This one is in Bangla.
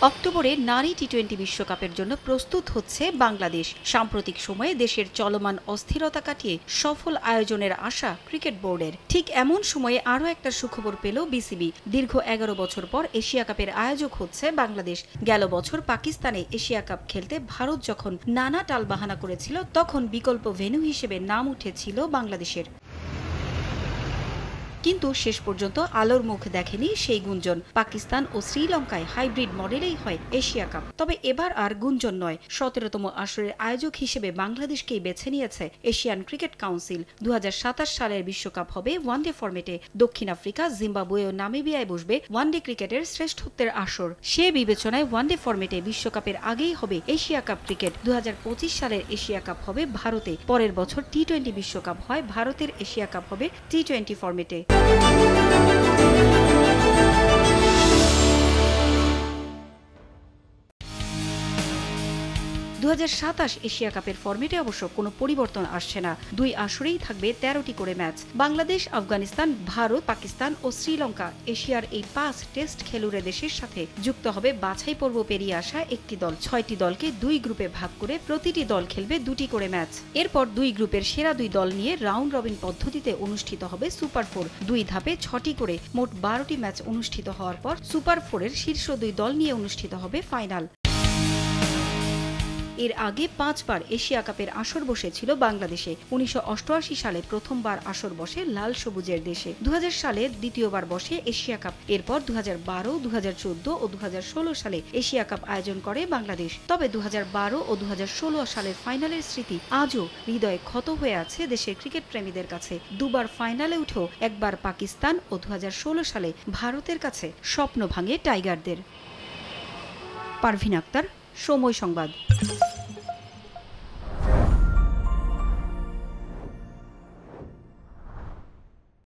অক্টোবরে নারী টি-20 বিশ্বকাপের জন্য প্রস্তুত হচ্ছে বাংলাদেশ। সাম্প্রতিক সময়ে দেশের চলমান অস্থিরতা কাটিয়ে সফল আয়োজনের আশা ক্রিকেট বোর্ডের। ঠিক এমন সময়ে আরও একটা সুখবর পেল বিসিবি। দীর্ঘ 11 বছর পর এশিয়া কাপের আয়োজক হচ্ছে বাংলাদেশ। গেল বছর পাকিস্তানে এশিয়া কাপ খেলতে ভারত যখন নানা টালবাহানা করেছিল, তখন বিকল্প ভেন্যু হিসেবে নাম উঠেছিল বাংলাদেশের। কিন্তু শেষ পর্যন্ত আলোর মুখ দেখেনি সেই গুঞ্জন। পাকিস্তান ও শ্রীলঙ্কায় হাইব্রিড মডেলেই হয় এশিয়া কাপ। তবে এবার আর গুঞ্জন নয়, 17তম আসরের আয়োজক হিসেবে বাংলাদেশকেই বেছে নিয়েছে এশিয়ান ক্রিকেট কাউন্সিল। 2027 সালের বিশ্বকাপ হবে ওয়ানডে ফরম্যাটে। দক্ষিণ আফ্রিকা, জিম্বাবুয়ে ও নামিবিয়ায় বসবে ওয়ানডে ক্রিকেটের শ্রেষ্ঠত্বের আসর। সে বিবেচনায় ওয়ানডে ফরম্যাটে বিশ্বকাপের আগেই হবে এশিয়া কাপ ক্রিকেট। 2025 সালের এশিয়া কাপ হবে ভারতে। পরের বছর টি-20 বিশ্বকাপ হয় ভারতের, এশিয়া কাপ হবে টি-20 ফরম্যাটে। 2027 এশিয়া কাপের ফরম্যাটে অবশ্য কোনো পরিবর্তন আসছে না। দুই আসরেই থাকবে 13টি করে ম্যাচ। বাংলাদেশ, আফগানিস্তান, ভারত, পাকিস্তান ও শ্রীলঙ্কা এশিয়ার এই 5 টেস্ট খেলুড়ে দেশের সাথে যুক্ত হবে বাছাই পর্ব পেরিয়ে আসা একটি দল। 6টি দলকে 2 গ্রুপে ভাগ করে প্রতিটি দল খেলবে 2টি করে ম্যাচ। এরপর 2 গ্রুপের সেরা 2 দল নিয়ে রাউন্ড রবিন পদ্ধতিতে অনুষ্ঠিত হবে সুপার 4। 2 ধাপে 6টি করে মোট 12টি ম্যাচ অনুষ্ঠিত হওয়ার পর সুপার 4-এর শীর্ষ 2 দল নিয়ে অনুষ্ঠিত হবে ফাইনাল। এর আগে 5 বার এশিয়া কাপের আসর বসেছিল বাংলাদেশে। 1988 সালে প্রথমবার আসর বসে লাল সবুজের দেশে। 2000 সালে দ্বিতীয়বার বসে এশিয়া কাপ। এরপর 2012, 2014 ও 2016 সালে এশিয়া কাপ আয়োজন করে বাংলাদেশ। তবে 2012 ও 2016 সালের ফাইনালের স্মৃতি আজও হৃদয়ে ক্ষত হয়ে আছে দেশের ক্রিকেট প্রেমীদের কাছে। দুবার ফাইনালে উঠেও একবার পাকিস্তান ও 2016 সালে ভারতের কাছে স্বপ্ন ভাঙে টাইগারদের। পারভিন আক্তার, সময় সংবাদ।